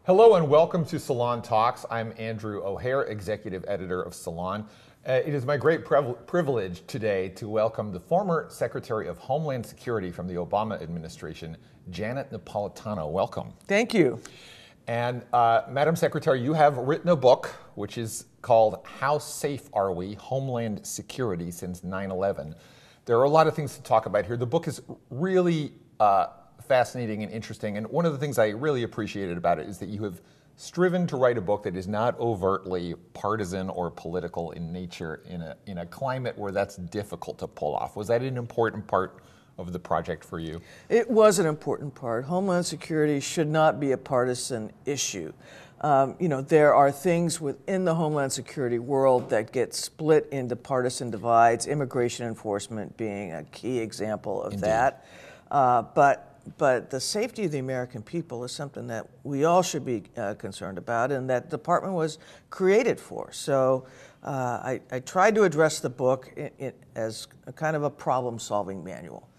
Hello and welcome to Salon Talks. I'm Andrew O'Hare, Executive Editor of Salon. It is my great privilege today to welcome the former Secretary of Homeland Security from the Obama administration, Janet Napolitano. Welcome. Thank you. And Madam Secretary, you have written a book which is called How Safe Are We? Homeland Security Since 9/11. There are a lot of things to talk about here. The book is really fascinating and interesting, and one of the things I really appreciated about it is that you have striven to write a book that is not overtly partisan or political in nature in a climate where that's difficult to pull off. Was that an important part of the project for you? It was an important part. Homeland Security should not be a partisan issue. There are things within the Homeland Security world that get split into partisan divides, immigration enforcement being a key example of Indeed. that. But the safety of the American people is something that we all should be concerned about, and that department was created for. So I tried to address the book as a kind of a problem-solving manual.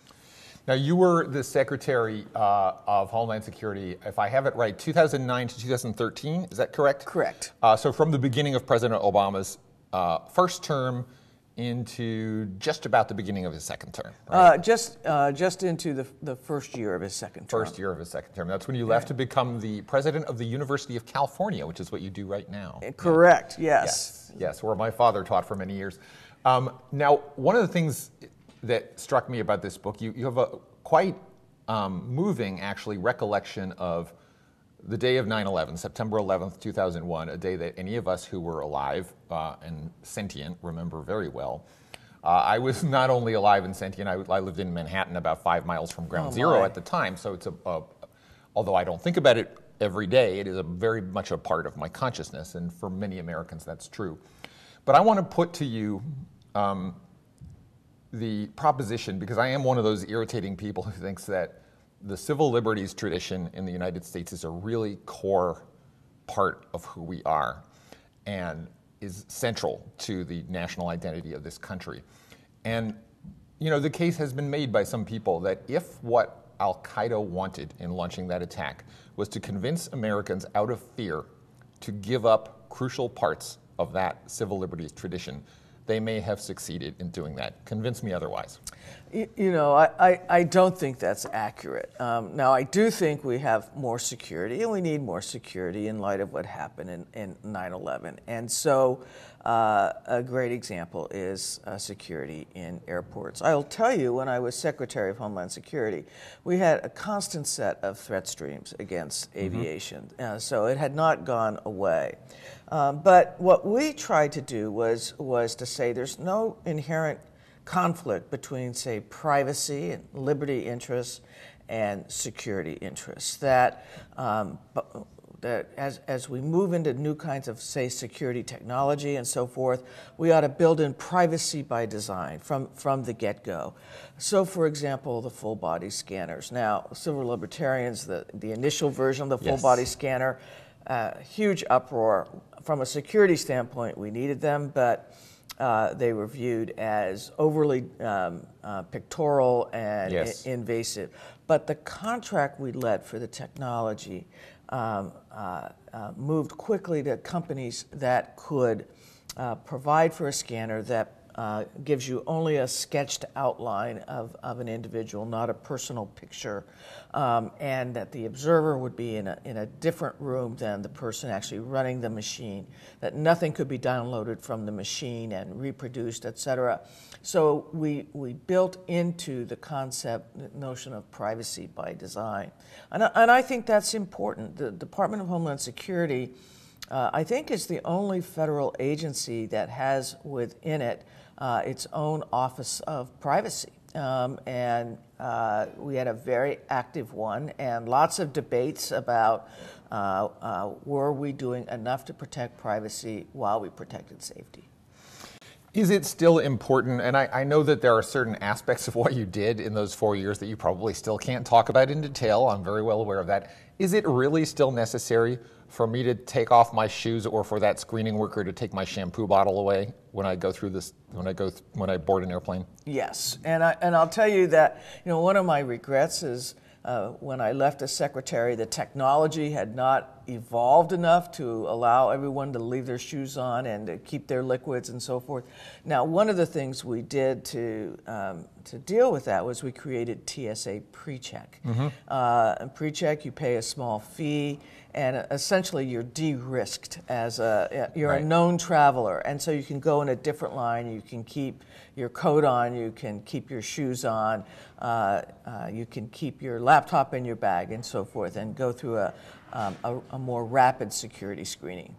Now, you were the Secretary of Homeland Security, if I have it right, 2009 to 2013, is that correct? Correct. So from the beginning of President Obama's first term into just about the beginning of his second term, right? Just into the first year of his second term. First year of his second term. That's when you left to become the president of the University of California, which is what you do right now. Correct, yes. Yes, where my father taught for many years. Now, one of the things that struck me about this book, you have a quite moving, actually, recollection of the day of 9/11, September 11th, 2001, a day that any of us who were alive and sentient remember very well. I was not only alive and sentient, I lived in Manhattan about 5 miles from Ground Zero at the time, so it's although I don't think about it every day, it is very much a part of my consciousness, and for many Americans that's true. But I want to put to you the proposition, because I am one of those irritating people who thinks that the civil liberties tradition in the United States is a really core part of who we are and is central to the national identity of this country. And, the case has been made by some people that if what Al-Qaeda wanted in launching that attack was to convince Americans out of fear to give up crucial parts of that civil liberties tradition, they may have succeeded in doing that. Convince me otherwise. I don't think that's accurate. Now, I do think we have more security, and we need more security in light of what happened in 9/11. And so a great example is security in airports. I'll tell you, when I was Secretary of Homeland Security, we had a constant set of threat streams against aviation. So it had not gone away. But what we tried to do was to say there's no inherent conflict between, say, privacy and liberty interests and security interests. That as we move into new kinds of, say, security technology and so forth, we ought to build in privacy by design from the get-go. So, for example, the full-body scanners. Now, civil libertarians, the initial version of the full-body scanner, huge uproar. From a security standpoint, we needed them, but they were viewed as overly pictorial and invasive. But the contract we let for the technology moved quickly to companies that could provide for a scanner that gives you only a sketched outline of an individual, not a personal picture, and that the observer would be in a different room than the person actually running the machine, that nothing could be downloaded from the machine and reproduced, et cetera. So we built into the notion of privacy by design. And I think that's important. The Department of Homeland Security, I think, is the only federal agency that has within it its own Office of Privacy. And we had a very active one and lots of debates about were we doing enough to protect privacy while we protected safety. Is it still important, and I know that there are certain aspects of what you did in those 4 years that you probably still can't talk about in detail, I'm very well aware of that. Is it really still necessary for me to take off my shoes or for that screening worker to take my shampoo bottle away when I go through this, when I board an airplane? Yes, and I'll tell you that, one of my regrets is when I left as secretary, the technology had not evolved enough to allow everyone to leave their shoes on and to keep their liquids and so forth. Now, one of the things we did to deal with that was we created TSA PreCheck. PreCheck, you pay a small fee, and essentially you're de-risked as you're a known traveler, and so you can go in a different line. You can keep your coat on, you can keep your shoes on, you can keep your laptop in your bag, and so forth, and go through a more rapid security screening.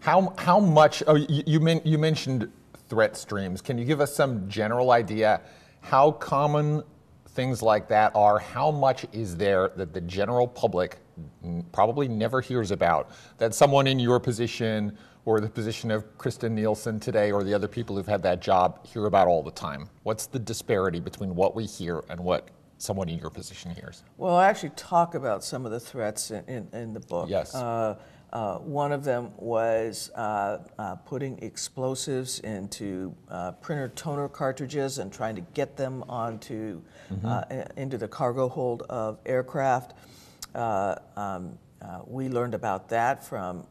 How much? Oh, you mentioned threat streams. Can you give us some general idea how common things like that are? How much is there that the general public probably never hears about, that someone in your position or the position of Kristen Nielsen today or the other people who've had that job hear about all the time? What's the disparity between what we hear and what someone in your position hears? Well, I actually talk about some of the threats in the book. Yes. One of them was putting explosives into printer toner cartridges and trying to get them onto into the cargo hold of aircraft. We learned about that from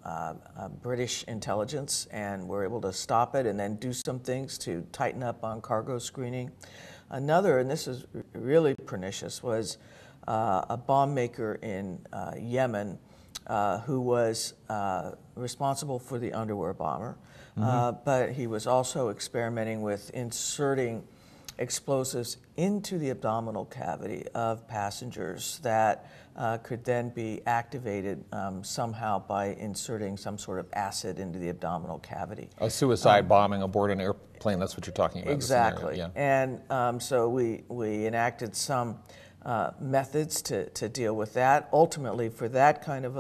British intelligence, and were able to stop it and then do some things to tighten up on cargo screening. Another, and this is really pernicious, was a bomb maker in Yemen who was responsible for the underwear bomber, but he was also experimenting with inserting explosives into the abdominal cavity of passengers that could then be activated somehow by inserting some sort of acid into the abdominal cavity. A suicide bombing aboard an airplane, that's what you're talking about. Exactly. Yeah. And so we enacted some methods to deal with that. Ultimately, for that kind of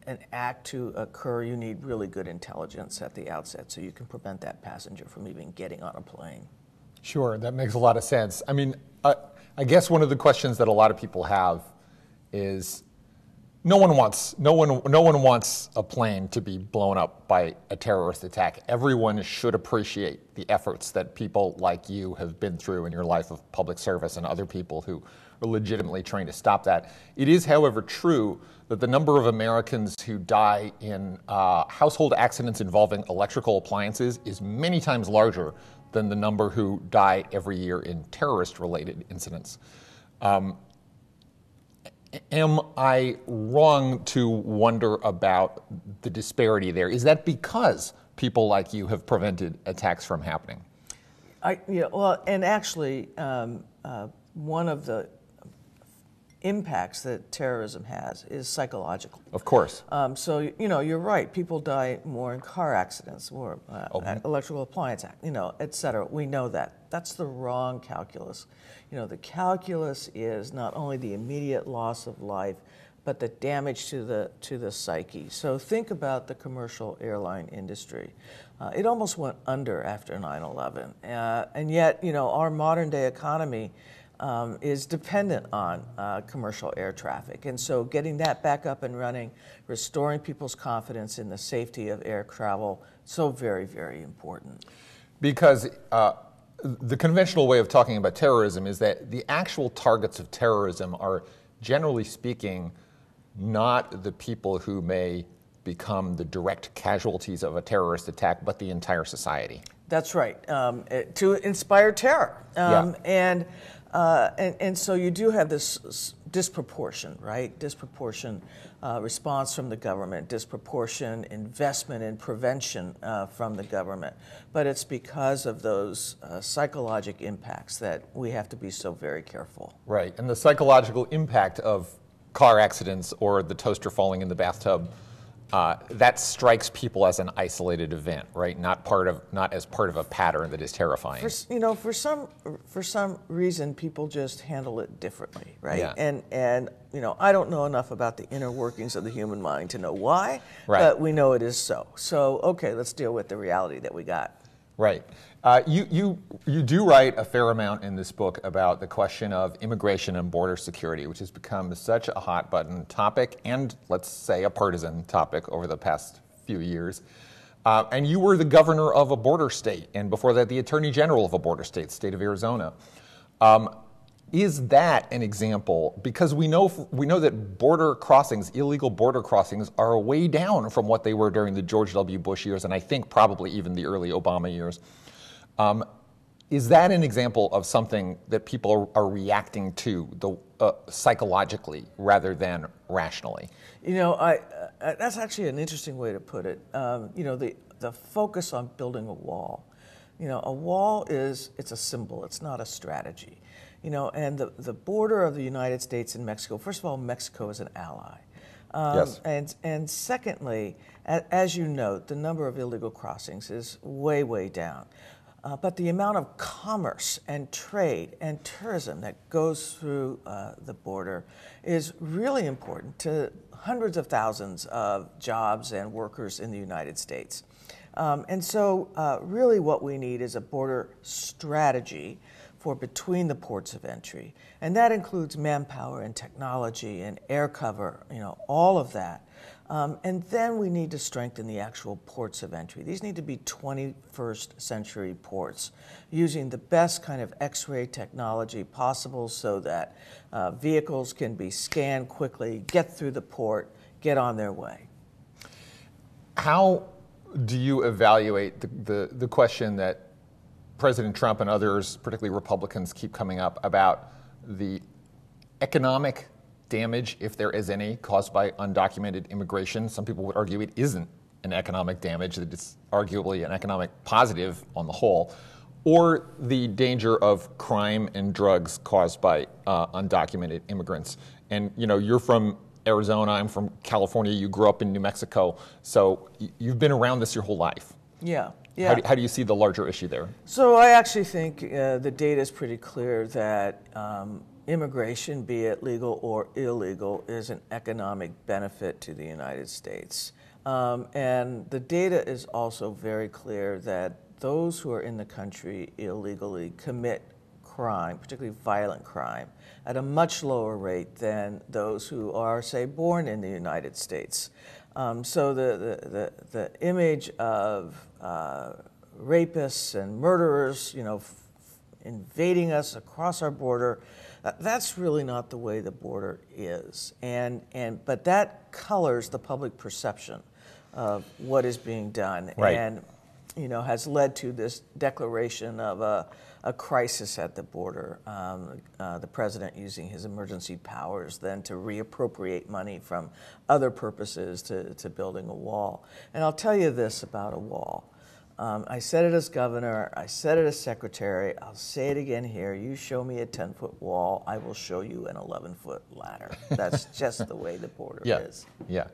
an act to occur, you need really good intelligence at the outset, so you can prevent that passenger from even getting on a plane. Sure, that makes a lot of sense. I mean, I guess one of the questions that a lot of people have is, no one wants a plane to be blown up by a terrorist attack. Everyone should appreciate the efforts that people like you have been through in your life of public service and other people who are legitimately trying to stop that. It is, however, true that the number of Americans who die in household accidents involving electrical appliances is many times larger than the number who die every year in terrorist-related incidents. Am I wrong to wonder about the disparity there? Is that because people like you have prevented attacks from happening? Well, and actually, one of the impacts that terrorism has is psychological. Of course. So, you're right. People die more in car accidents, more electrical appliance, et cetera. We know that. That's the wrong calculus. The calculus is not only the immediate loss of life, but the damage to the psyche. So think about the commercial airline industry. It almost went under after 9/11, and yet, our modern day economy is dependent on commercial air traffic. And so getting that back up and running, restoring people's confidence in the safety of air travel, so very, very important. Because the conventional way of talking about terrorism is that the actual targets of terrorism are, generally speaking, not the people who may become the direct casualties of a terrorist attack, but the entire society. That's right, to inspire terror. And so you do have this disproportion, right? Disproportion response from the government, disproportion investment in prevention from the government. But it's because of those psychological impacts that we have to be so very careful. Right, and the psychological impact of car accidents or the toaster falling in the bathtub, that strikes people as an isolated event, right? Not as part of a pattern that is terrifying. For some reason, people just handle it differently, right? Yeah. And I don't know enough about the inner workings of the human mind to know why, right. But we know it is so. So okay, let's deal with the reality that we got. Right. You do write a fair amount in this book about the question of immigration and border security, which has become such a hot button topic and, let's say, a partisan topic over the past few years. And you were the governor of a border state, and before that, the attorney general of a border state, state of Arizona. Is that an example? Because we know that border crossings, illegal border crossings, are way down from what they were during the George W. Bush years, and I think probably even the early Obama years. Is that an example of something that people are reacting to psychologically rather than rationally? That's actually an interesting way to put it. The focus on building a wall. A wall it's a symbol. It's not a strategy. And the border of the United States and Mexico, first of all, Mexico is an ally. Yes. And secondly, as you note, the number of illegal crossings is way, way down. But the amount of commerce and trade and tourism that goes through the border is really important to hundreds of thousands of jobs and workers in the United States. And so really what we need is a border strategy for between the ports of entry. And that includes manpower and technology and air cover, all of that. And then we need to strengthen the actual ports of entry. These need to be 21st century ports using the best kind of X-ray technology possible so that vehicles can be scanned quickly, get through the port, get on their way. How do you evaluate the question that President Trump and others, particularly Republicans, keep coming up about the economic damage, if there is any, caused by undocumented immigration? Some people would argue it isn't an economic damage, that it's arguably an economic positive on the whole, or the danger of crime and drugs caused by undocumented immigrants. And you're from Arizona, I'm from California, you grew up in New Mexico, so you've been around this your whole life. Yeah. How do you see the larger issue there? So I actually think the data is pretty clear that immigration, be it legal or illegal, is an economic benefit to the United States. And the data is also very clear that those who are in the country illegally commit crime, particularly violent crime, at a much lower rate than those who are, say, born in the United States. So the image of rapists and murderers, invading us across our border, that's really not the way the border is. But that colors the public perception of what is being done, right. And has led to this declaration of a crisis at the border. The president using his emergency powers then to reappropriate money from other purposes to building a wall. And I'll tell you this about a wall. I said it as governor, I said it as secretary, I'll say it again here. You show me a 10-foot wall, I will show you an 11-foot ladder. That's just the way the border is. Yeah.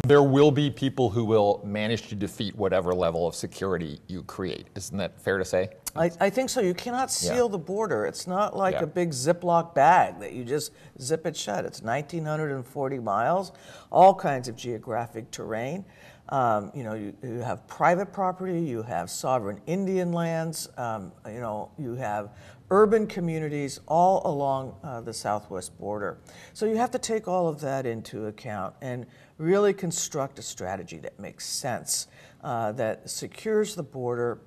There will be people who will manage to defeat whatever level of security you create. Isn't that fair to say? I think so. You cannot seal the border. It's not like a big Ziploc bag that you just zip it shut. It's 1,940 miles, all kinds of geographic terrain. You have private property, you have sovereign Indian lands, you have urban communities all along the southwest border. So you have to take all of that into account and really construct a strategy that makes sense, that secures the border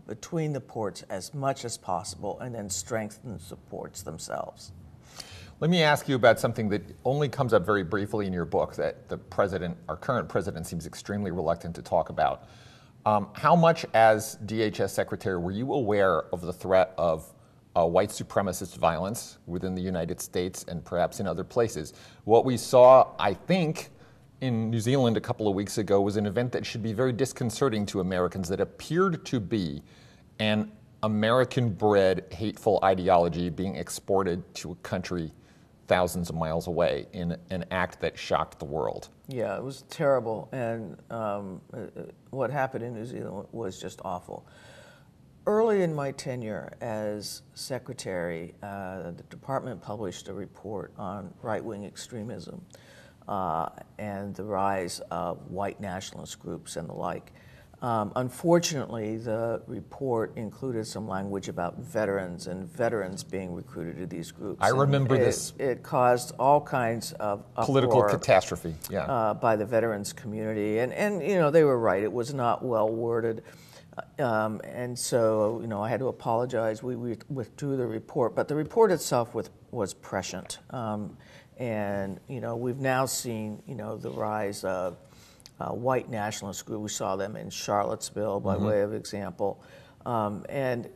between the ports as much as possible and then strengthens the ports themselves. Let me ask you about something that only comes up very briefly in your book that our current president, seems extremely reluctant to talk about. How much, as DHS Secretary, were you aware of the threat of white supremacist violence within the United States and perhaps in other places? What we saw, I think, in New Zealand a couple of weeks ago was an event that should be very disconcerting to Americans that appeared to be an American-bred hateful ideology being exported to a country thousands of miles away in an act that shocked the world. Yeah, it was terrible, and what happened in New Zealand was just awful. Early in my tenure as secretary, the department published a report on right-wing extremism and the rise of white nationalist groups and the like. Unfortunately, the report included some language about veterans and veterans being recruited to these groups. I remember this. It caused all kinds of political catastrophe, by the veterans community. And they were right. It was not well worded. And so, I had to apologize. We withdrew the report, but the report itself was prescient. And, we've now seen, the rise of white nationalist groups. We saw them in Charlottesville by way of example. And,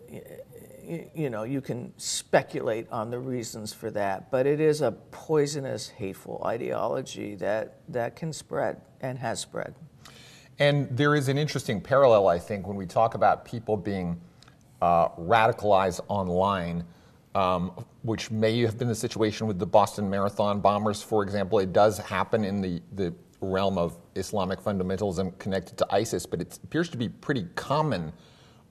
you can speculate on the reasons for that, but it is a poisonous, hateful ideology that can spread and has spread. And there is an interesting parallel, I think, when we talk about people being radicalized online, which may have been the situation with the Boston Marathon bombers, for example. It does happen in the realm of Islamic fundamentalism connected to ISIS, but it appears to be a pretty common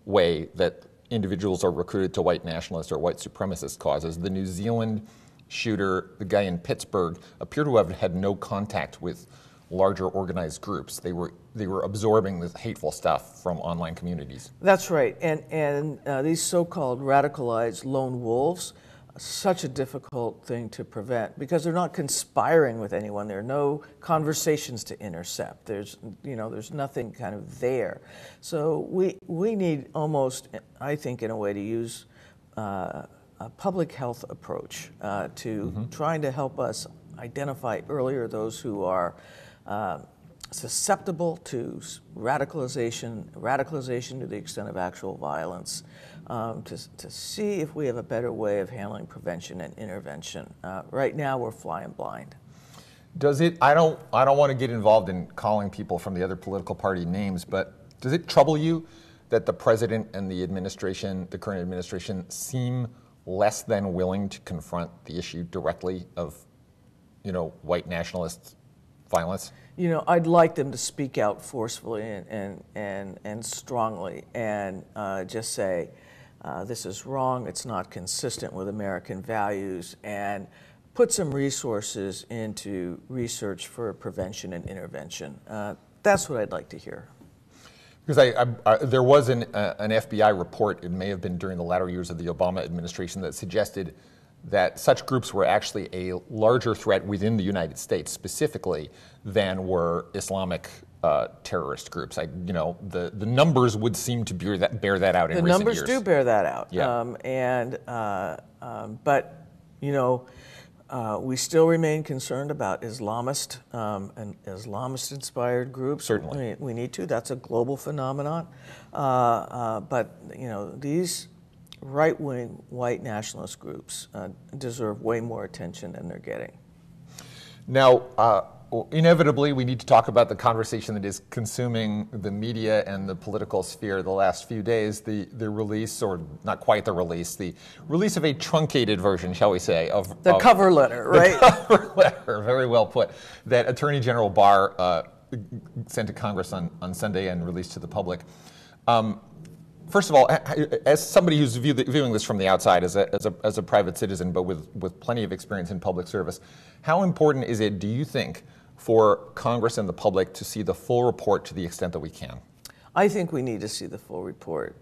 way that individuals are recruited to white nationalist or white supremacist causes. The New Zealand shooter, the guy in Pittsburgh, appear to have had no contact with larger organized groups. They were absorbing this hateful stuff from online communities. That's right, and these so-called radicalized lone wolves, such a difficult thing to prevent because they're not conspiring with anyone. There are no conversations to intercept. There's nothing kind of there. So we need almost, I think, in a way, to use a public health approach to trying to help us identify earlier those who are susceptible to radicalization to the extent of actual violence, to see if we have a better way of handling prevention and intervention. Right now, we're flying blind. Does it? I don't want to get involved in calling people from the other political party names, but does it trouble you that the president and the administration, the current administration, seem less than willing to confront the issue directly of, white nationalist violence? I'd like them to speak out forcefully and strongly and just say, this is wrong, it's not consistent with American values, and put some resources into research for prevention and intervention. That's what I'd like to hear. Because there was an FBI report, it may have been during the latter years of the Obama administration, that suggested that such groups were actually a larger threat within the United States specifically than were Islamic terrorist groups. The numbers would seem to bear that out in recent years. The numbers do bear that out. Yeah. But we still remain concerned about Islamist and Islamist-inspired groups. Certainly. We need to. That's a global phenomenon. But these right-wing white nationalist groups deserve way more attention than they're getting. Now, inevitably, we need to talk about the conversation that is consuming the media and the political sphere the last few days, the release, or not quite the release of a truncated version, shall we say, of the cover letter, right? The cover letter, very well put, that Attorney General Barr sent to Congress on Sunday and released to the public. First of all, as somebody who's viewing this from the outside, as a private citizen, but with plenty of experience in public service, how important is it, do you think, for Congress and the public to see the full report to the extent that we can? I think we need to see the full report,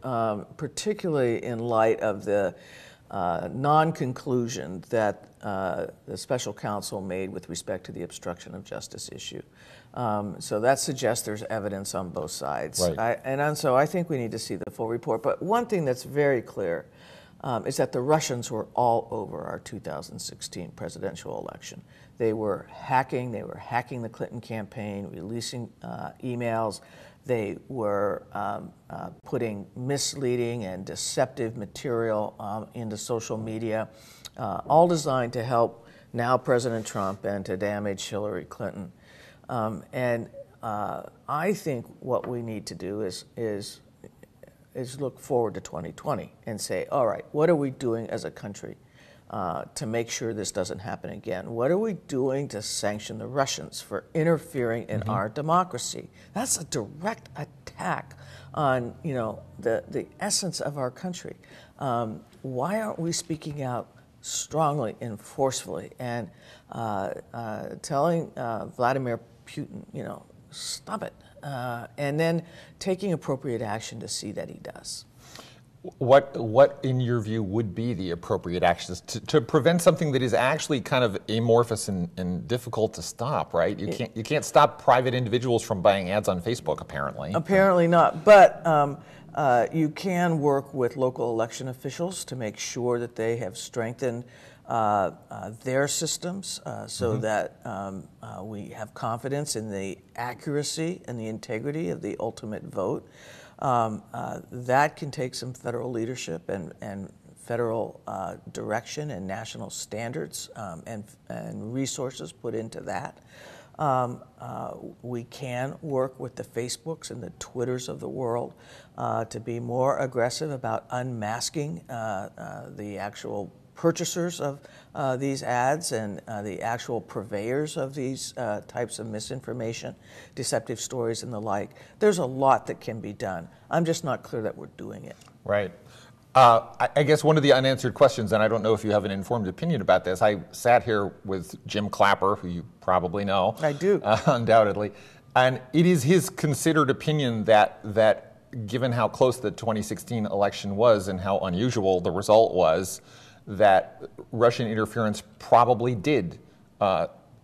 particularly in light of the non-conclusion that the special counsel made with respect to the obstruction of justice issue. So that suggests there's evidence on both sides. Right. So I think we need to see the full report. But one thing that's very clear is that the Russians were all over our 2016 presidential election. They were hacking the Clinton campaign, releasing emails. They were putting misleading and deceptive material into social media, all designed to help now President Trump and to damage Hillary Clinton. I think what we need to do is look forward to 2020 and say, all right, what are we doing as a country to make sure this doesn't happen again? What are we doing to sanction the Russians for interfering in our democracy? That's a direct attack on the essence of our country. Why aren't we speaking out strongly and forcefully and telling Vladimir Putin, stop it, and then taking appropriate action to see that he does? What in your view would be the appropriate actions to prevent something that is actually kind of amorphous and difficult to stop, right? You can't stop private individuals from buying ads on Facebook, apparently. Apparently not, but you can work with local election officials to make sure that they have strengthened their systems so that we have confidence in the accuracy and the integrity of the ultimate vote. That can take some federal leadership and federal direction and national standards and resources put into that. We can work with the Facebooks and the Twitters of the world to be more aggressive about unmasking the actual purchasers of these ads and the actual purveyors of these types of misinformation, deceptive stories, and the like. There's a lot that can be done. I'm just not clear that we're doing it. Right. I guess one of the unanswered questions, and I don't know if you have an informed opinion about this, I sat here with Jim Clapper, who you probably know. I do. Undoubtedly. And it is his considered opinion that given how close the 2016 election was and how unusual the result was, that Russian interference probably did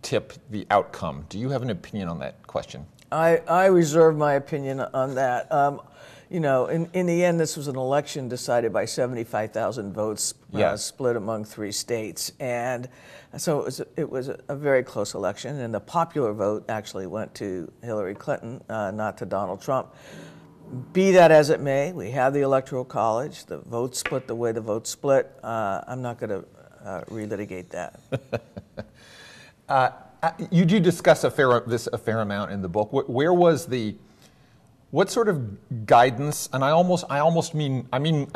tip the outcome. Do you have an opinion on that question? I reserve my opinion on that. You know, in the end, this was an election decided by 75,000 votes split among 3 states. And so it was a very close election. And the popular vote actually went to Hillary Clinton, not to Donald Trump. Be that as it may, we have the Electoral College. The vote split the way the vote split. I'm not going to relitigate that. You do discuss this a fair amount in the book. What sort of guidance? And I mean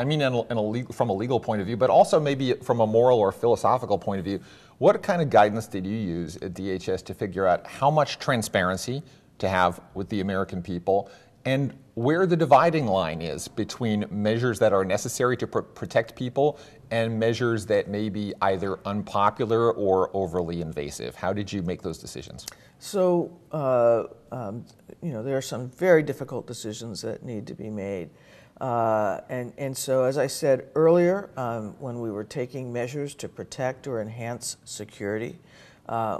from a legal point of view, but also maybe from a moral or philosophical point of view. What kind of guidance did you use at DHS to figure out how much transparency to have with the American people, and where the dividing line is between measures that are necessary to protect people and measures that may be either unpopular or overly invasive? How did you make those decisions? So, you know, there are some very difficult decisions that need to be made. And so, as I said earlier, when we were taking measures to protect or enhance security,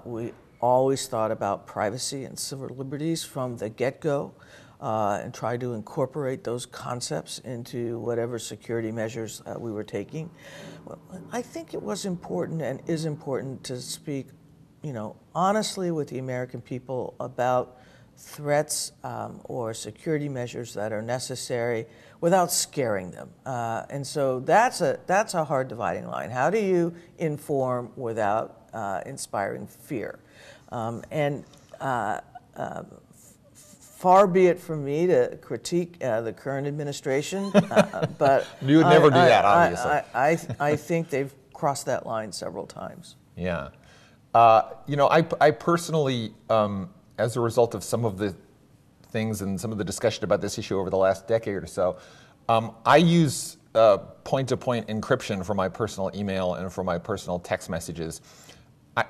we always thought about privacy and civil liberties from the get-go. And try to incorporate those concepts into whatever security measures we were taking. Well, I think it was important and is important to speak, you know, honestly with the American people about threats or security measures that are necessary without scaring them. And so that's a hard dividing line. How do you inform without inspiring fear? Far be it from me to critique the current administration, but you would never do that, obviously. I think they've crossed that line several times. Yeah, you know, I personally, as a result of some of the things and some of the discussion about this issue over the last decade or so, I use point-to-point encryption for my personal email and for my personal text messages.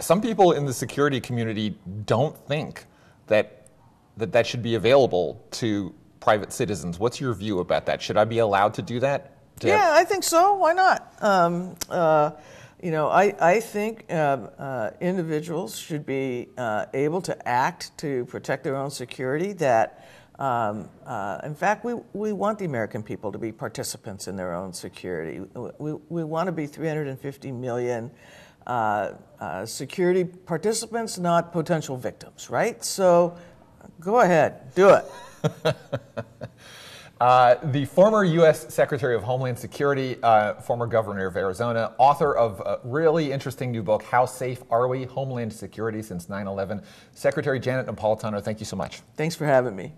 Some people in the security community don't think that should be available to private citizens. What's your view about that? Should I be allowed to do that? Yeah, I think so. Why not? You know, I think individuals should be able to act to protect their own security. That, in fact, we want the American people to be participants in their own security. We want to be 350 million security participants, not potential victims, right? So, go ahead, do it. The former U.S. Secretary of Homeland Security, former governor of Arizona, author of a really interesting new book, How Safe Are We? Homeland Security Since 9/11. Secretary Janet Napolitano, thank you so much. Thanks for having me.